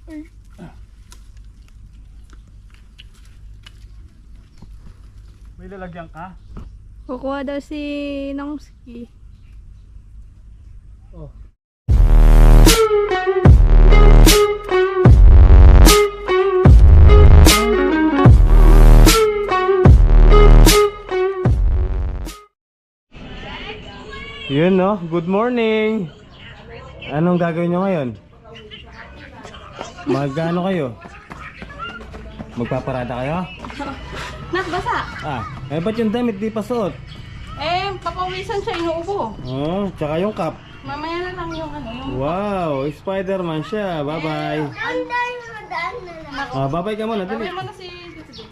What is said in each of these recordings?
May lalagyan ka? Kukuha daw si Nongski. Oh. Yun no, good morning. Anong gagawin nyo ngayon? Magano kayo? Magpaparada kayo? Nakbasa. Ba't yung damit di pa suot? Papawisan siya, inuubo. Oh, tsaka yung cap. Mamaya na lang yung ano, yung... Wow, Spider-Man siya. Bye-bye. Bye-bye ka muna, dali. Babay mo na si...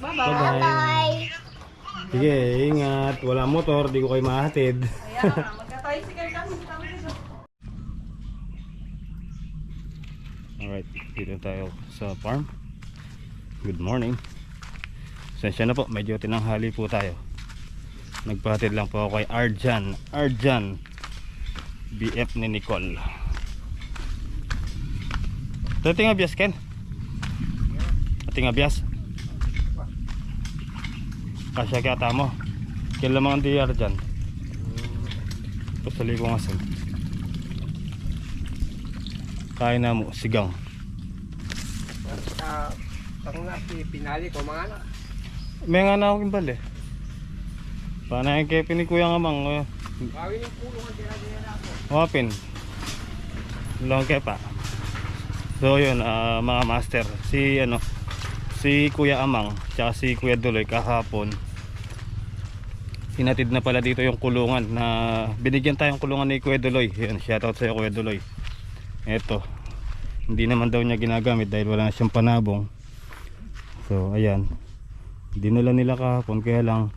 Bye-bye. Bye-bye. Sige, ingat. Wala motor, di ko kayo mahatid. Ayan, magka-tricycle kami. Alright, dito tayo sa farm. Good morning. Sensya na po, medyo tinanghali po tayo. Nagpahatid lang po ako kay Arjan BF ni Nicole. Dating abyas, Ken? Dating abyas? Kasya kata mo. Kailan mga di Arjan? Pasali ko nga sin. Kain na mo, sigang. Pang nasi pinali ko mga anak. May nga na akong bali. Paano yung kepi ni Kuya Ngamang? Gawin yung kulungan tira-tira ako. Wapin. Long kepa. So yun, mga master. Si Kuya Amang tsaka si Kuya Duloy kahapon. Hinatid na pala dito yung kulungan na binigyan tayong kulungan ni Kuya Duloy. Yun, shoutout sa iyo Kuya Duloy. Eto. Hindi naman daw niya ginagamit dahil wala na siyang panabong. So ayan. Dinala nila kahapon, kaya lang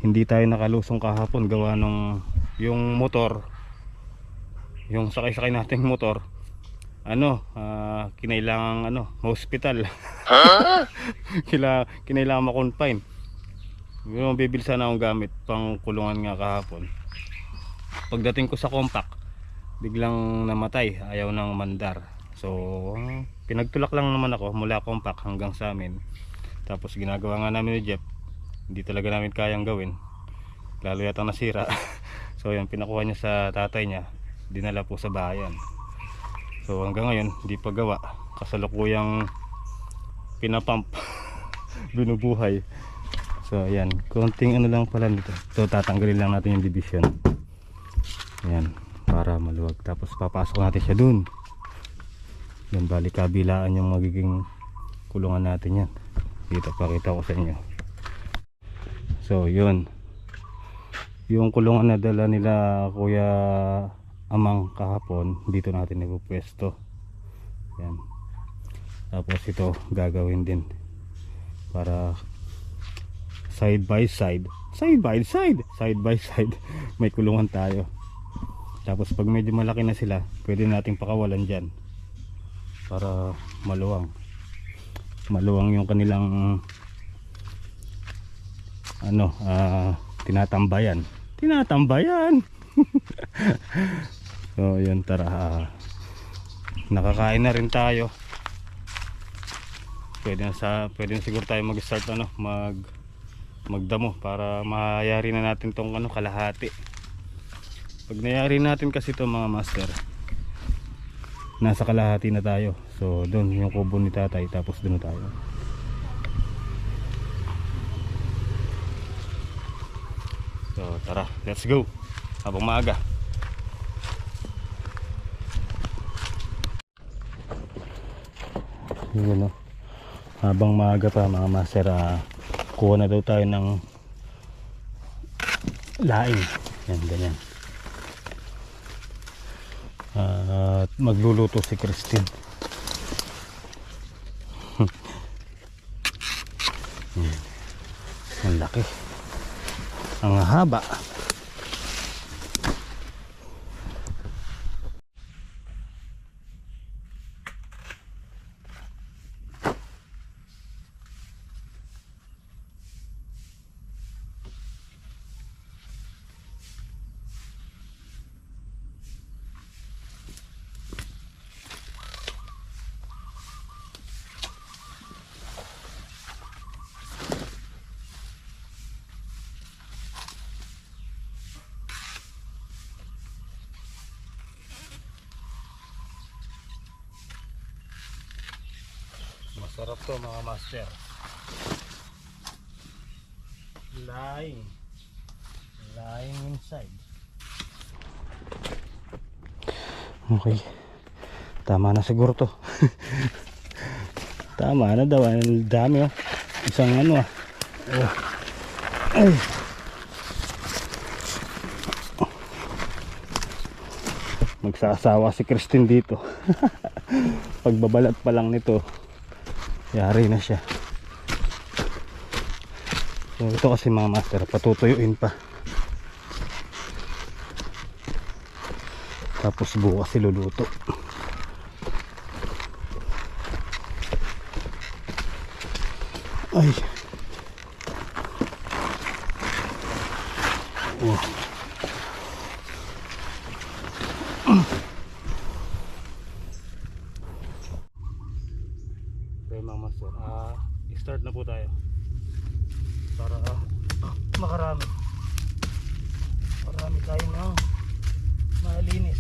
hindi tayo nakalusong kahapon gawa nung yung motor, yung sakay-sakay nating motor, kinailangan hospital. Kinailangan ma-confine. Yung bibili sana akong gamit pang kulungan nga kahapon. Pagdating ko sa compact, biglang namatay, ayaw nang mandar. So pinagtulak lang naman ako mula compact hanggang sa amin. Tapos ginagawa nga namin ni Jeff, hindi talaga namin kayang gawin, lalo yata nasira. So yan, pinakuha niya sa tatay niya, dinala po sa bayan. So hanggang ngayon hindi pa gawa, kasalukuyang pinapump. Binubuhay. So yan, konting lang pala nito. So tatanggalin lang natin yung division, yan, para maluwag. Tapos papasok natin siya dun. Yan, bali kabilaan yung magiging kulungan natin yan. Dito pakita ko sa inyo. So yun, yung kulungan na dala nila Kuya Amang kahapon, dito natin ipupwesto. Yan. Tapos ito gagawin din para side by side may kulungan tayo. Tapos pag medyo malaki na sila, pwede nating pakawalan dyan para maluwang yung kanilang tinatambayan. So yun, tara, nakakain na rin tayo. Pwede na siguro tayo mag-start magdamo para mayari na natin tong kalahati. Pag nayari natin kasi ito mga master, nasa kalahati na tayo. So doon yung kubo ni tatay, tapos doon tayo. So tara, let's go habang maaga. Yun, habang maaga pa mga master, kuha na daw tayo ng laing. Yan, ganyan. At magluluto si Christine. Ang laki, ang haba. Masarap to mga master. Lying inside. Okay, tama na siguro to. Tama na daw, ang dami oh. Isang ano ah. Oh. Ay. Magsasawa si Christine dito. Pagbabalat pa lang nito, yari na siya. So ito kasi mga master, patutuyuin pa. Tapos bukas iluluto. Ay. Oh. Okay mga master, start na po tayo para makarami tayo ng malinis.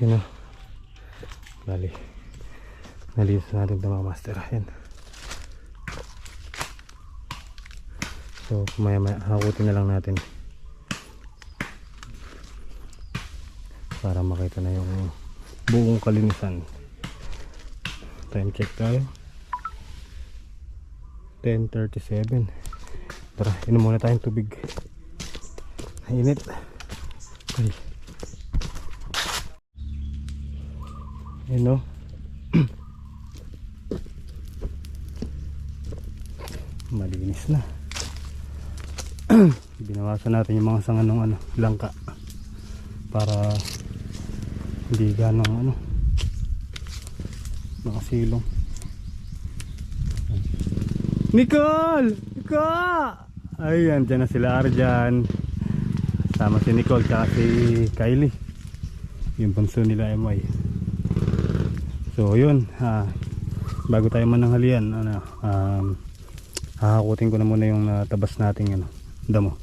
Yun o. Bali. Nalinis natin ito mga master. Yan. So maya maya hakutin na lang natin. Para makita na yung buong kalinisan. Time check tayo. 10:37. Tara, inom muna tayong tubig. Init. Ay. Yun o. Malinis na. Binawasan natin yung mga sanga ng langka para hindi ganong nakasilong. Nicole! Nicole! Ayan, dyan na sila Arjan. Sama si Nicole tsaka si Kylie, yung bunso nila MY. So yun, bago tayo mananghalian, hahakutin ko na muna yung tabas nating damo.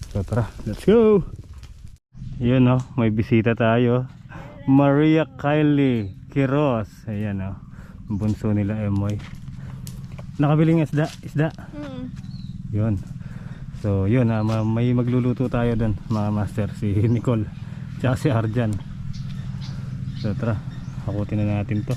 So tara, let's go! Yun o, may bisita tayo. Maria Kylie Quiroz. Ayan o, bunso nila MY. Nakabiling isda? Yun. So yun, may magluluto tayo dun mga master, si Nicole tsaka si Arjan. So tara, hakutin na natin to.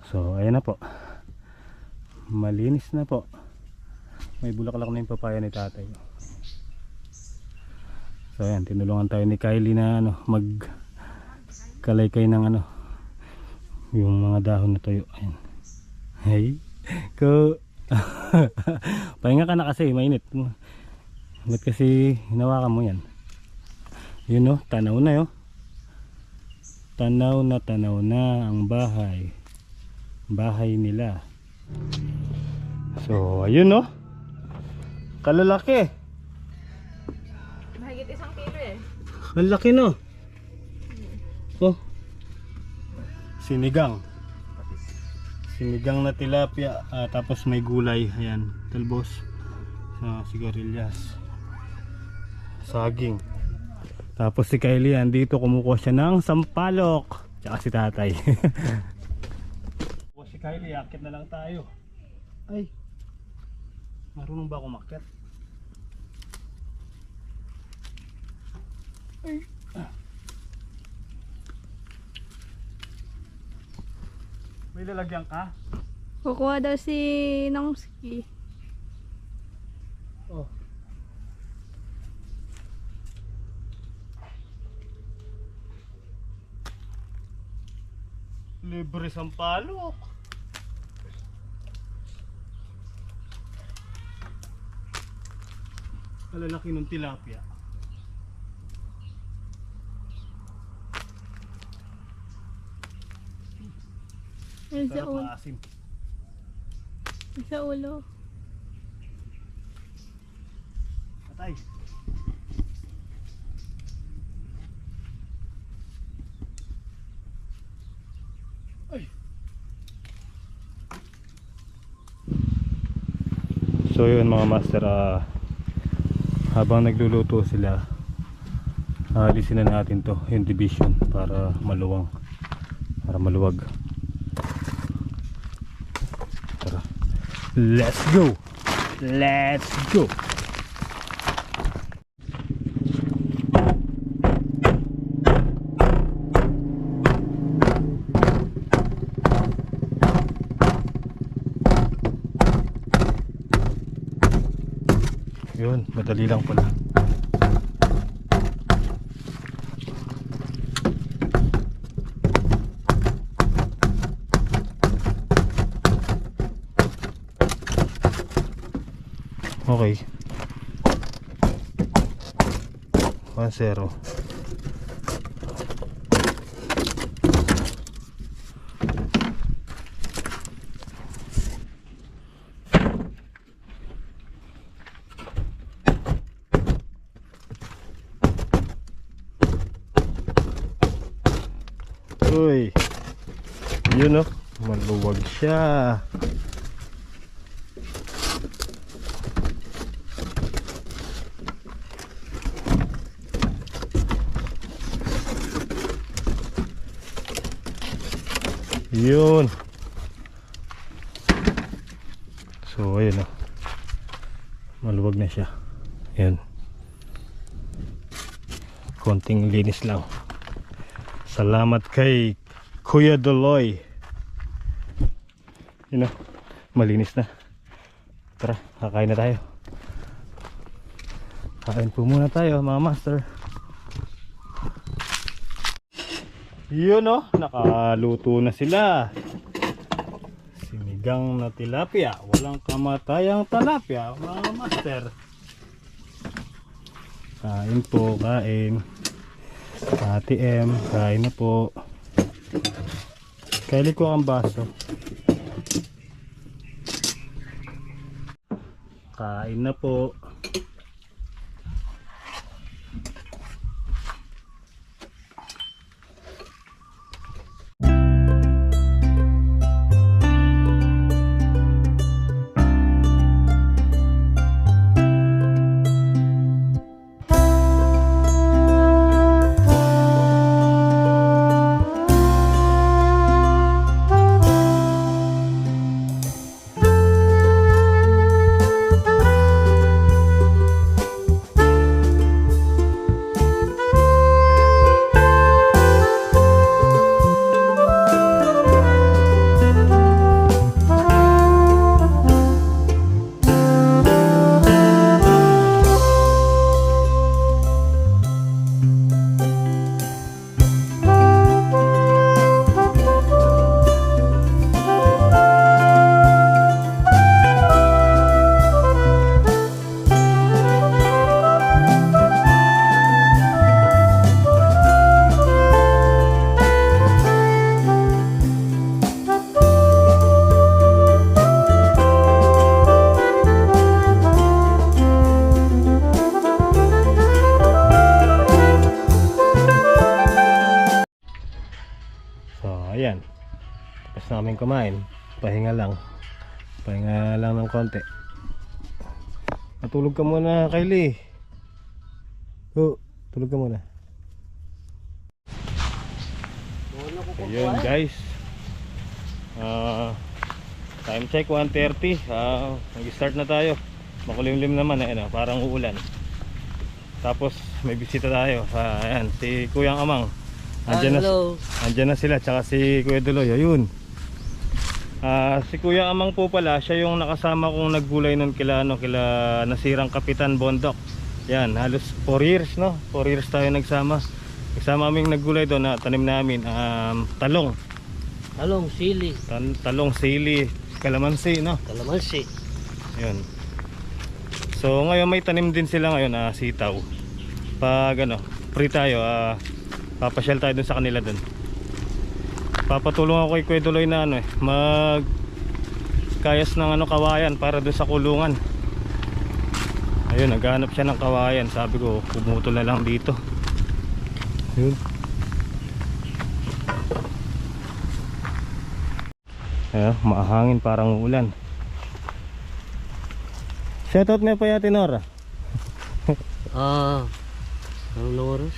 So ayan na po, malinis na po. May bulaklak na yung papaya ni tatay. So ayan, tinulungan tayo ni Kylie na magkalaykay ng yung mga dahon na tuyo. Ayan. Hey ko. Pahinga ka na kasi mainit. Ba't kasi hinawakan mo yan? Yun o, tanaw na yun. Tanaw na ang bahay nila. So ayun no, kalalaki. Mahigit 1 kilo eh. Ang laki no. Oh, sinigang na tilapia, tapos may gulay. Ayan, talbos, sigarilyas, saging. Tapos si Kylie andito, kumukuha siya ng sampalok, tsaka si tatay. Si Kylie, akit na lang tayo. Ay, marunong ba ako makyat? Ay. May lalagyan ka? Kukuha daw si Nongski. Oh. Libre sampalok. Malalaki ng tilapia. Ayun sa Sarap ulo. maasim. Sa ulo. Patay. Ay. So yun mga master, habang nagluluto sila, alisin na natin to, yung division, para maluwag. Tara, let's go. Yun, madali lang pala. Okay. 1-0. Uy. Yun, oh. Maluwag siya. Yun. So ayun, oh. Maluwag na siya. Ayan. Konting linis lang. Salamat kay Kuya Doloy. Yun, oh. Malinis na. Tara, kakain na tayo. Kain po muna tayo, mga master. Yun, oh, nakaluto na sila. Sinigang na tilapia. Walang kamatayang tilapia, mga master. Kain po, kain. Ate M, kain na po. Kaili ko ang baso. Kain na po. Ayan, tapos namin kumain. Pahinga lang ng konti. Matulog ka muna, Kylie. Tulog ka muna. Ayun guys, time check 1:30. Nag-start na tayo. Makulimlim naman, parang uulan. Tapos may bisita tayo. Ayan, si Kuyang Amang. Andyan na sila, tsaka si Kuya Duloy. Ayun. Si Kuya Amang po pala, siya yung nakasama kong naggulay nun kila nasirang Kapitan Bondok. Yan, halos 4 years, no? 4 years tayo nagsama. Nagsama kaming naggulay doon na tanim namin. Talong, sili. Talong, sili, kalamansi, no? Kalamansi. Ayun. So ngayon may tanim din sila ngayon, sitaw. Pag free tayo, papasyal tayo dun sa kanila dun. Papatulong ako kay Kuya Duloy na mag kayas ng kawayan para dun sa kulungan. Ayun, naghanap siya ng kawayan. Sabi ko, pumutol na lang dito. Ayun. Mahangin, parang ulan. Shoutout nga pa yati Nora. Anong na oras?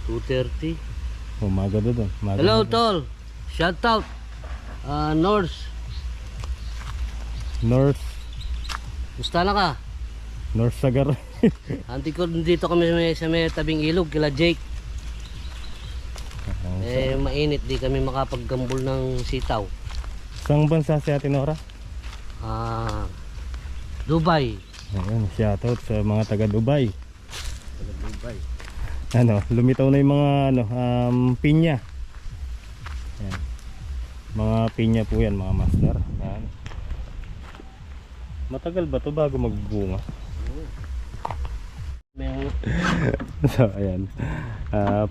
2:30. Umaga doon. Hello tol, shout out North. Gusta na ka? North Sagar. Anti ko dito kami sa may tabing ilog kila Jake. Mainit, di kami makapaggambol ng sitaw. Saan bansa si Ate Nora? Dubai. Ayun, shoutout sa mga taga Dubai. Ano, lumitaw na yung mga pinya. Ayan. Mga pinya po yan, mga master. Ayan. Matagal ba to bago magbunga? May So ayan,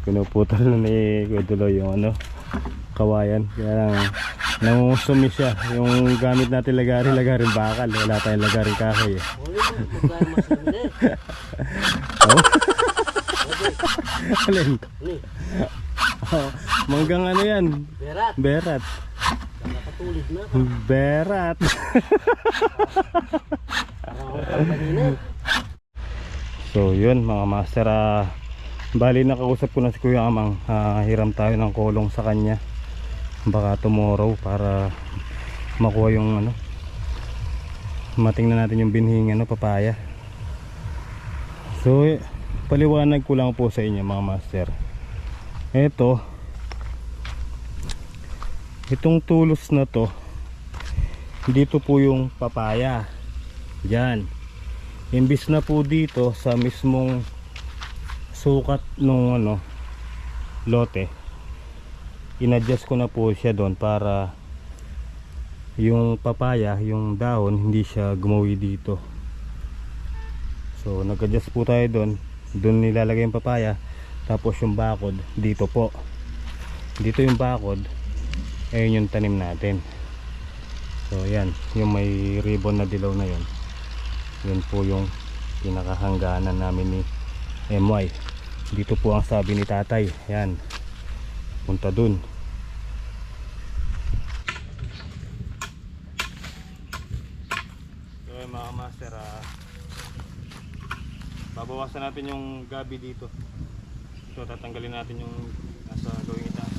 pinuputol na ni Kuya Duloy yung kawayan. Kaya lang nangungusumi siya. Yung gamit natin lagarin bakal. Wala tayong lagarin kahoy eh. Oh? Alin? Oh, manggang ano yan? Berat. Berat. Nakatulid na. Berat. So yun mga master, bali nakausap ko na si Kuya Amang. Hiram tayo ng kulong sa kanya baka tomorrow para makuha yung matingnan natin yung binhing papaya. So paliwanag ko lang po sa inyo mga master. Itong tulos na to, dito po yung papaya. Yan. Imbis na po dito sa mismong sukat nung lote, inadjust ko na po siya doon para yung papaya, yung dahon, hindi siya gumawi dito. So nag-adjust po tayo doon. Doon nilalagay yung papaya. Tapos yung bakod dito po. Dito yung bakod, ayun yung tanim natin. So yan, yung may ribbon na dilaw na yun, yun po yung pinakahangganan namin ni MY. Dito po ang sabi ni tatay, yan, punta dun. So mga master, babawasan natin yung gabi dito. So tatanggalin natin yung nasa gawing itaas.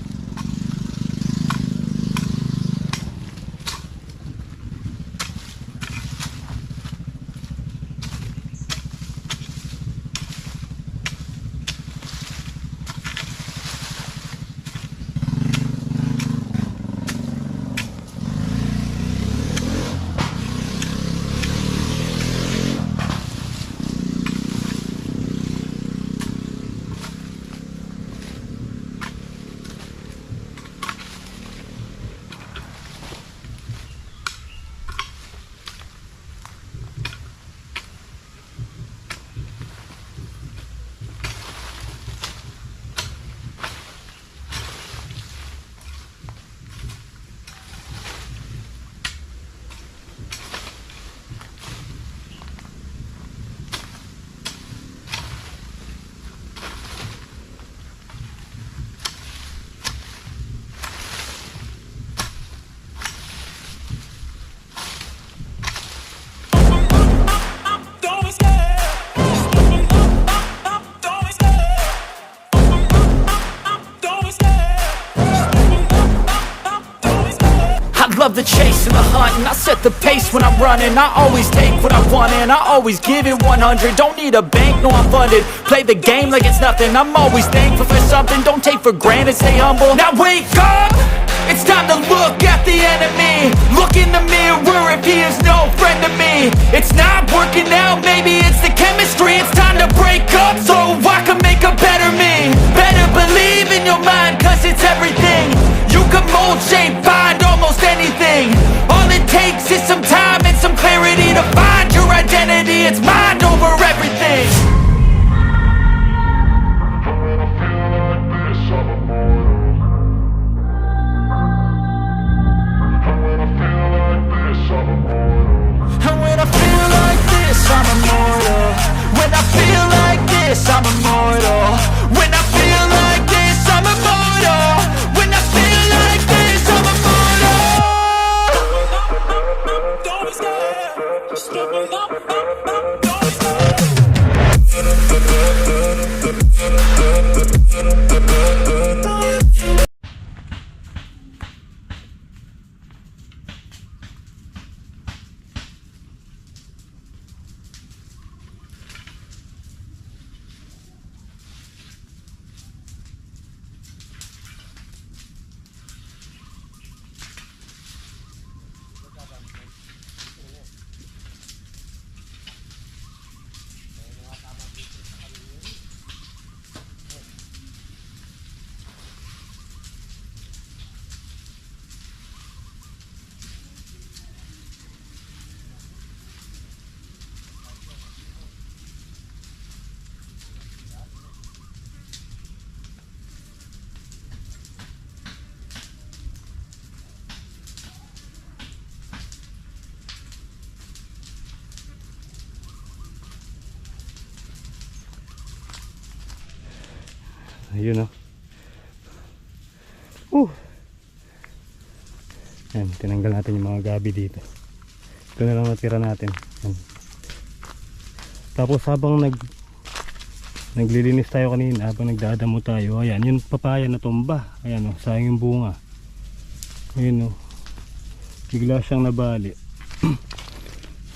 Love the chase and the hunt, and I set the pace when I'm running. I always take what I want and I always give it 100. Don't need a bank, no I'm funded. Play the game like it's nothing. I'm always thankful for something. Don't take for granted, stay humble. Now wake up, it's time to look at the enemy. Look in the mirror if he is no friend to me. It's not working out, maybe it's the chemistry. It's time to break up so I can make a better me. Better believe in your mind, cause it's everything. You can mold, shape, find almost anything. All it takes is some time and some clarity to find your identity. It's mind over everything. And when I feel like this, I'm immortal. When I feel like this, I'm immortal. When I feel like this, I'm immortal. When I feel like this, I'm immortal. Don't be scared. Just step it up. Ayun Yan, tinanggal natin yung mga gabi dito. Ito na lang natira natin. Yan. Tapos habang naglilinis tayo kanina, habang nagdadamo tayo, ayan, yung papaya na tumba. Ayan sayang yung bunga. Ayun bigla siyang nabali.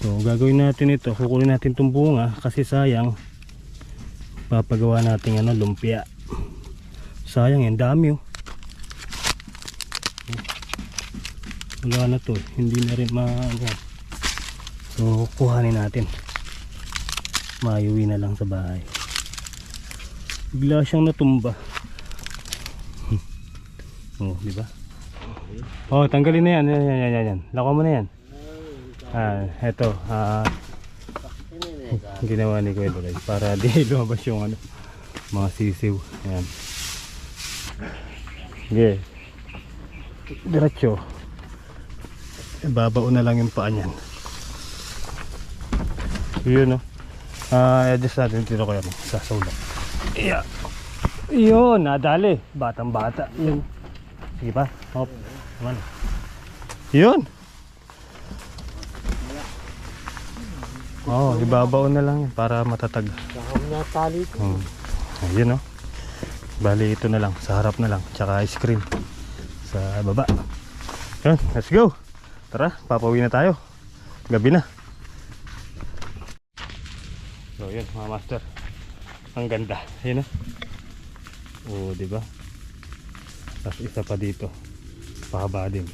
So gagawin natin ito, kukunin natin itong bunga kasi sayang. Papagawa natin lumpia. Sayang yan, dami wala na to, hindi na rin so kuhanin natin, mayuwi na lang sa bahay. Bigla siyang natumba. Diba? Tanggalin na yan. Yan. Lako mo na yan. Eto ginawa ni Kuya Duray para di lumabas yung mga sisiw. Ayan. Sige, diretso. Babao na lang yung paa niyan. Yun adjust natin dito kaya sa sulak. Yeah. Yun, nadali. Batang bata. Yun. Sige pa. Hop. Naman. Yun. Ibabaw na lang para matatag. Natali ito. Ayun bali ito na lang. Sa harap na lang. Tsaka ice cream. Sa baba. Yun, let's go. Tara, papauwi na tayo. Gabi na. So yun mga master. Ang ganda. Ayun diba? Tapos isa pa dito. Pahaba din.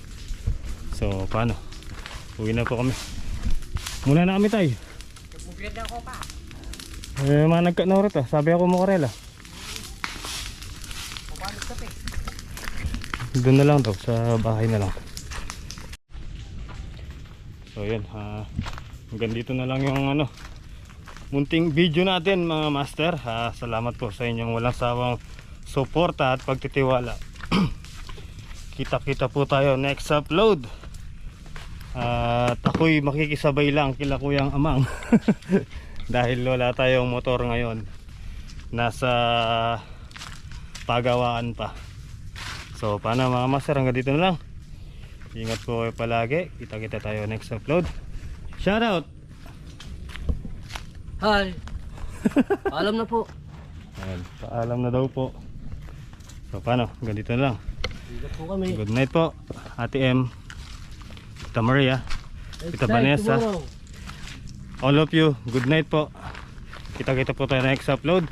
So paano? Uwi na po kami. Muna na kami tayo. Bumugrid ako pa. Mga nagka-norit sabi ako mo Karela. Doon na lang daw sa bahay na lang. So yun, hanggang dito na lang yung munting video natin mga master. Salamat po sa inyong walang sawang suporta at pagtitiwala. Kita-kita po tayo next upload. At ako'y makikisabay lang kila Kuyang Amang. Dahil wala tayong motor ngayon. Nasa pagawaan pa. So paano mga master, hanggang dito na lang. Ingat po kayo palagi. Kita-kita tayo next upload. Shout out. Hi. Paalam na po. Ayan, paalam na daw po. So paano? Hanggang dito na lang. Ingat po kami. Good night po Ate M, Tita Maria, Tita Vanessa, all of you. Good night po. Kita-kita po tayo next upload.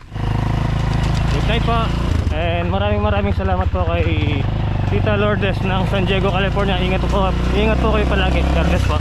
Good night po. And maraming salamat po kay Tita Lourdes ng San Diego, California. Ingat po kayo palagi. God bless po.